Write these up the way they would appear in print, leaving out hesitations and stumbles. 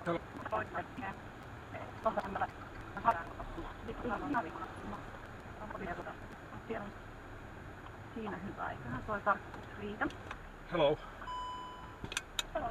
Hello. Siinä hyvä. Eiköhän toi tarkkuus riitä. Hello. Hello.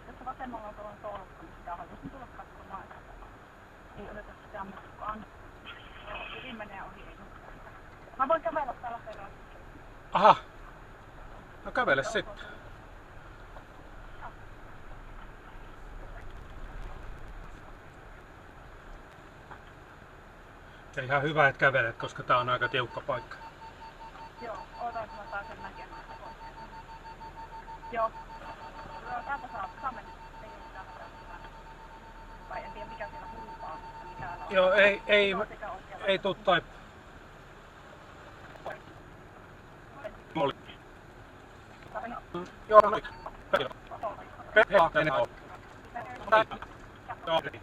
Tässä vasemmalla on tuolla soolokka, niin sitä haluaisin tulla katsomaan. Ei oleta sitä mukaan. Hyvin menee ohi. Mä voin kävellä täällä perään. Aha. No kävele sitten. Ja ihan hyvä, että kävelet, koska tää on aika tiukka paikka. Joo, ootan, kun mä pääsen näkemään. Joo. Täältä saa mennä. Ei ole mitään hätää. Tai en tiedä mikä siellä huutaa. Joo, ei tuu tai... Molli. Joo, no. Joo, enää on. Joo, niin.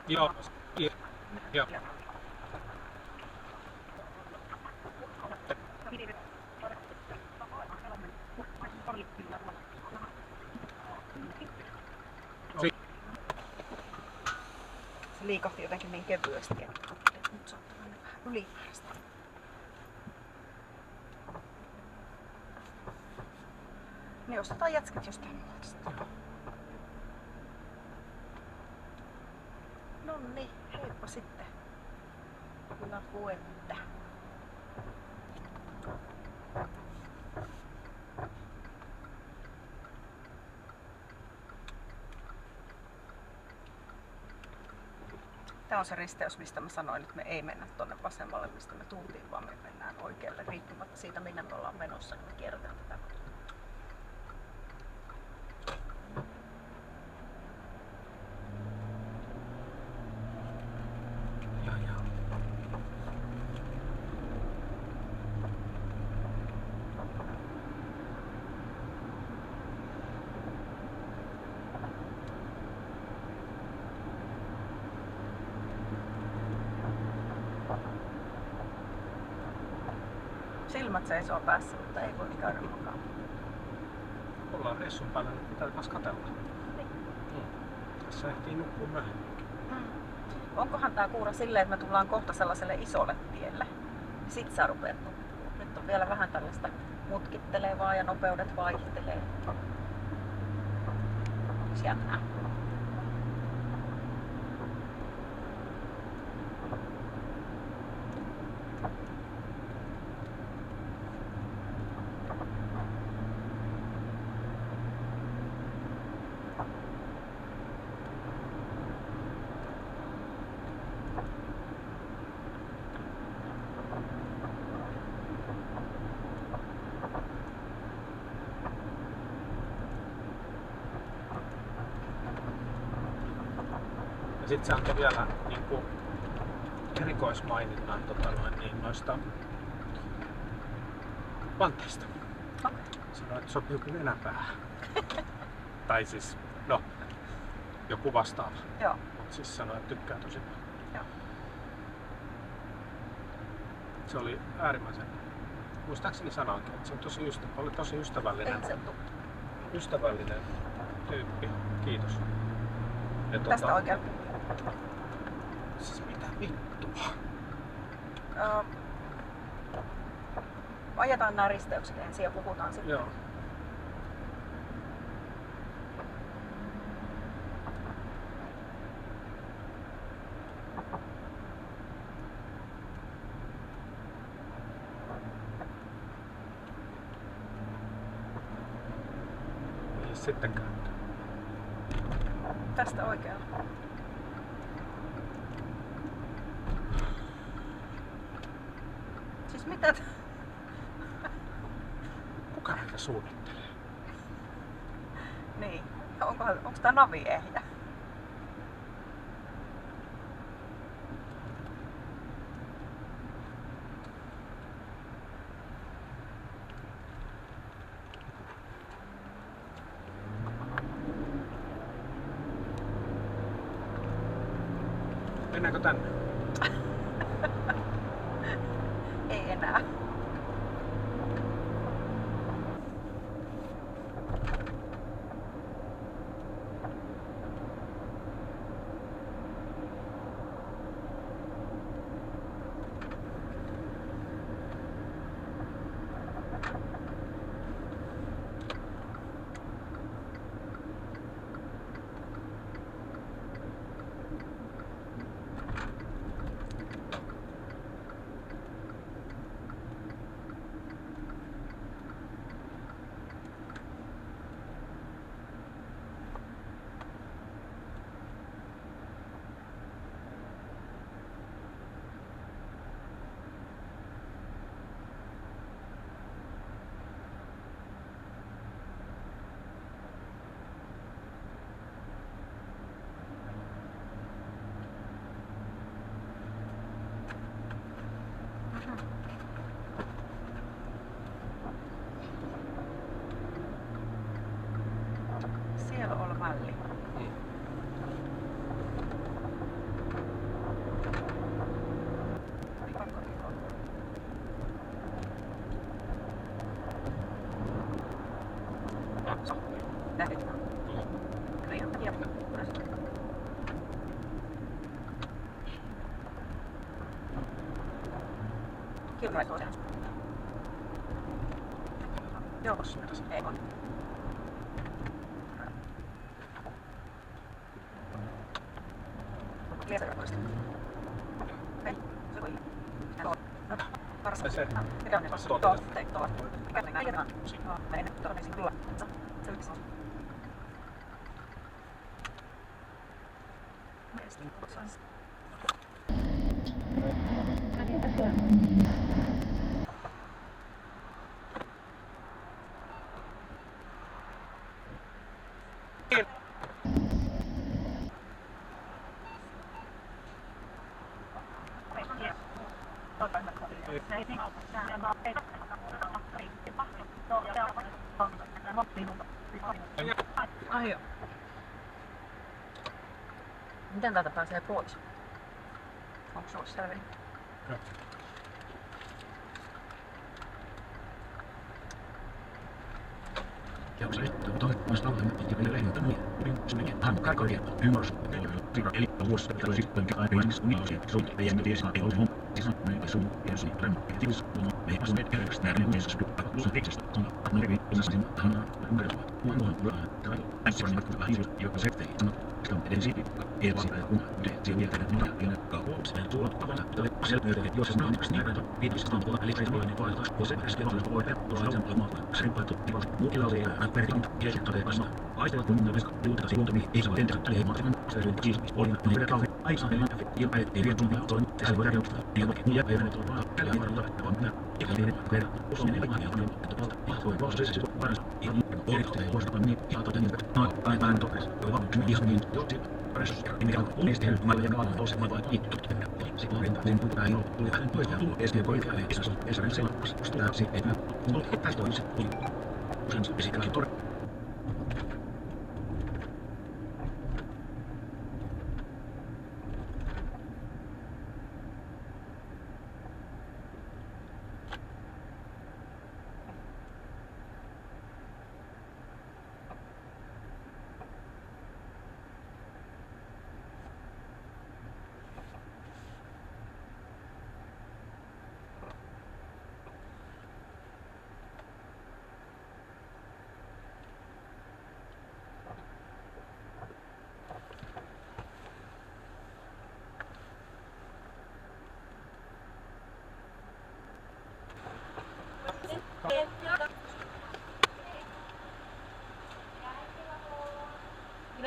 Joo. Joo. Se liikahti jotenkin niin kevyesti, että nyt se on vähän ylimääräistä. Niin ostetaan jätskät jostain muuta. Nonni, heippa sitten. Kyllä puetta. Tämä on se risteys, mistä mä sanoin, että me ei mennä tonne vasemmalle, mistä me tultiin, vaan me mennään oikealle riippumatta siitä, minne me ollaan menossa, niin me kierretään tätä. Silmät seisoo päässä, mutta ei voi käydä mukaan. Ollaan reissun päällä, nyt pitää taas katsella. Niin. Tässä ehtii nukkua myöhemminkin. Onkohan tää kuura silleen, että me tullaan kohta sellaiselle isolle tielle? Sit sä rupeat nukkua. Nyt on vielä vähän tällaista mutkittelevaa ja nopeudet vaihtelee. Jännää. Ja sit se antoi vielä niinku erikoismaininnan noista vanteista. Okay. Sanoi, että sopii joku nenäpäähän. Tai siis, no, joku vastaava. Joo. Mut siis sanoi, että tykkää tosi paljon. Joo. Se oli äärimmäisen, muistaakseni sanoinkin, että se on oli tosi ystävällinen. Ystävällinen tyyppi. Kiitos. Ja Tästä oikein. Siis mitä vittua? Ajetaan nämä risteykset ensin ja puhutaan sitten. Joo. Mihin sitten kääntää? Tästä oikealla. Siis mitä? Kuka näitä suunnittelee? Niin. Onko tää navi ehjä? Mennäänkö tänne? Ei enää. Siellä on olla malli. Kilpaisuuden. Joukossa. Ei ole. Liesarvoista. Hei, se voi. Paras. Se. Mikä on ne? Tuo. Mikä on? Menen todennäköisesti tulla. Se yksi on. Ai joo. Miten täältä pääsee pois? Onko se ollut selvä? Ja se vastaavamme ja vielä lentämään. Sinne hän karkoidia ymmärrys. Eli vuosi tällä sitten aiemmin uniosia suunta ei emme tiesi ei ollut sisään meitä sun ja sun rempitis on ei asu net kerraks näin uudessa kuussa fiksistä on noin usein hän ymmärtää muun tai äsken näkyvä hiilis joka se ei sano sitä edes siitä ei vaan kun te siellä tehdä mitä ja kaupunki sen tuolla tavalla tälle selvästi jos se on yksi niin viitistä on tuolla eli se on niin vaihtaa jos se äsken on voi tehdä tuolla on sen paittu tivas muutilla oli näperkin ja se todella aistella kun ne veska juuta sivuntami ei saa tehdä tälle mahtavan se siis oli ne kauhe ai saa mennä ja ei vielä tunne on se voi tehdä ja vaikka ja ei ole tuolla tällä ei ole vaan minä ja niin verran usein ei vaan on että tuolta voi prosessi se paras ja oli ei voi sanoa niin ja toten että no aivan topes vaan ihan niin jotti press mikä on uudestaan mä olen vaan tosi mä vain itse se on entä sen puhutaan jo tuli hän pois ja tuli esteen poikaa ja isässä esään se on se että on tästä on se usein se pisikään todella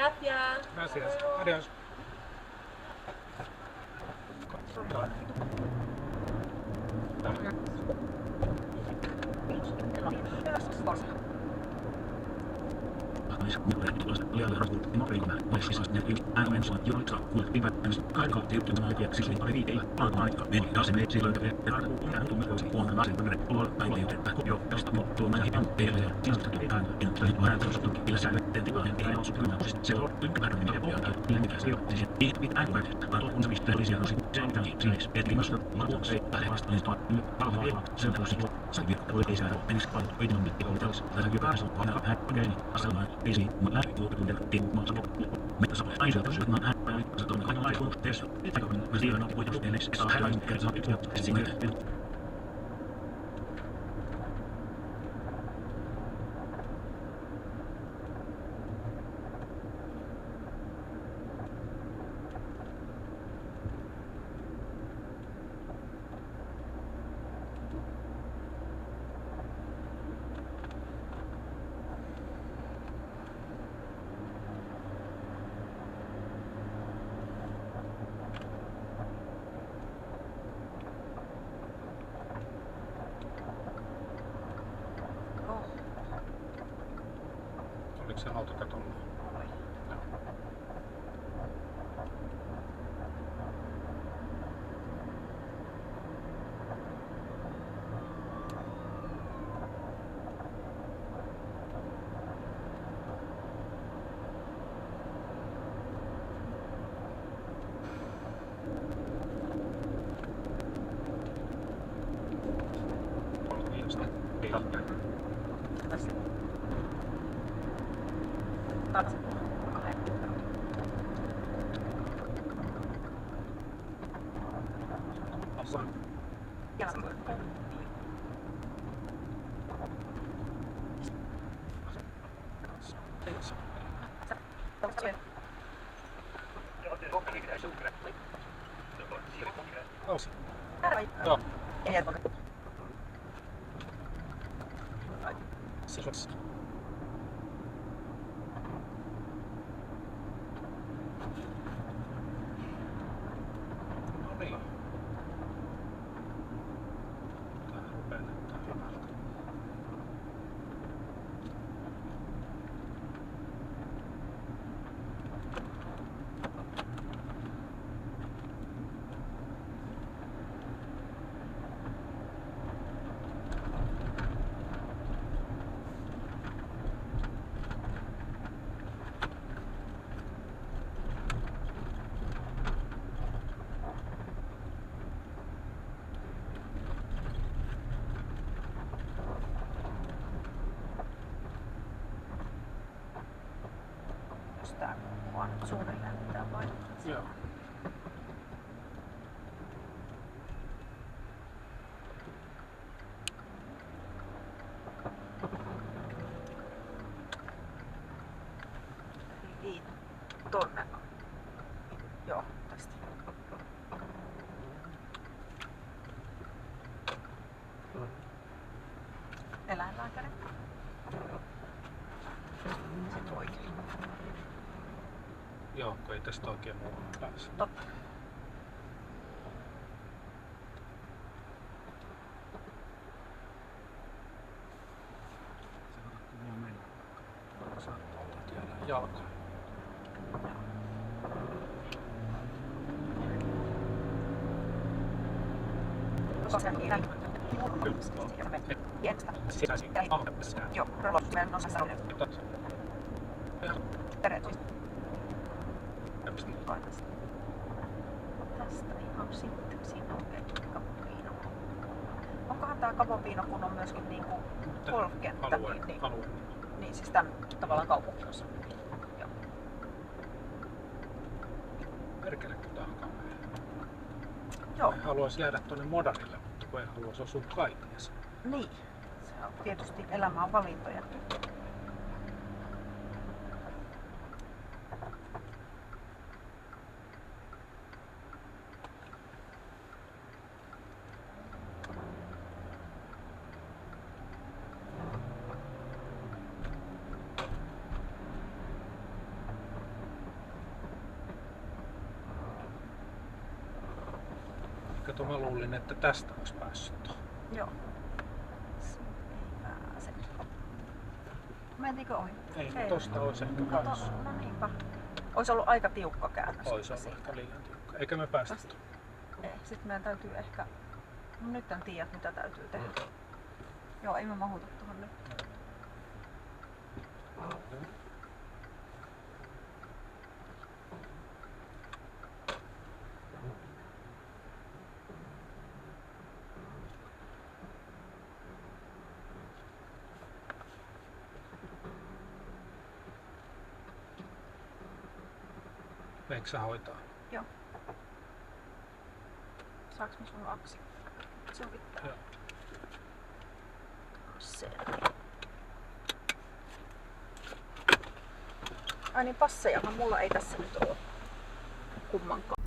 Gracias. Gracias. Adiós. Silloin Den tilanteen ei ole suunnitelmallisesti. Se on ympäristöön ja pohjaa. Mitä se on? Siis it äänivät. Vaan on se mistä olisi osi. Se on kävi. Siis et ilmasta. Laku se päälle vastaanista. Palvelu ei se on tosi. Se virkka oli isä. Menis paljon. Yhdyn nyt on täls. Tällä joka pääsee. Vanha hän. Okei. Aselmaan. Esi. Mä lähti tuotetun tiimu. Mä sanon. Mitä saa? Aisa tosi. Mä hän. Se on aina lailla. Teessä. Mitä kun mä siellä on kuitenkin edes. Saa hän. Kertaa. Sinne. Oliko se auto katolla? Joo. Se on. No niin. Tää rupeaa näyttää hyvältä. Tää on suunnilleen mitä vain. Joo. Niin, tonne. Joo, tästä. Eläinlääkäri. Sitten oikein. Joo, kun ei tästä oikein muuhun pääse. Totta. Se kannattaa vaan mennä. Saattaa olla tiellä jalkaa. Joo, Rolos, meidän on sasaudet. Tervetuloa. Tästä ihan sitten siinä on Capopiino. Onkohan tää Capopiino, kun on myöskin niinku golfkenttä? Niin siis tän tavallaan kaupunkiosa. Joo. Perkele, kun tää on kamera. Joo. Haluaisi jäädä tuonne modarille, mutta kun ei haluaisi osua kaiteeseen. Niin. Se on tietysti elämä on valintoja. Kato, mä luulin, että tästä olisi päässyt tuohon. Joo. Siitä ei pääse. Mentikö ohi? Ei, tosta olisi ehkä päässyt. No niinpä. Ois ollut aika tiukka käännös. Ois ollut ehkä liian tiukka. Eikä me päästä tuohon. Ei, sit meidän täytyy ehkä... No nyt en tiedä mitä täytyy tehdä. Joo, ei me mahuta tuohon nyt. Eikö sä hoitaa? Joo. Saaks mä sun aksi? Sovittaa. Joo. Se. Ai niin, passejahan mulla ei tässä nyt oo kummankaan.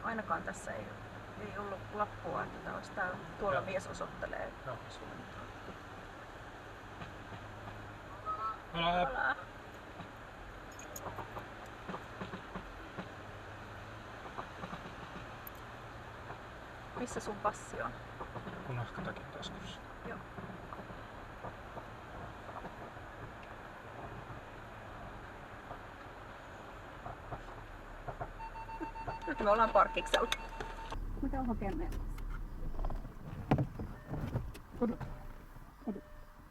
Ainakaan tässä ei ollut lappua, että tää olisi täällä. Tuolla Joo. mies osoittelee Joo. suuntaan. Hola. Hola. Missä sun passi on? Punahkatakin taskussa. Joo. Nyt me ollaan parkkiksella. Mitä on hakeneet? Kodot.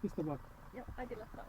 Pistä vaan. Joo, äitillä on.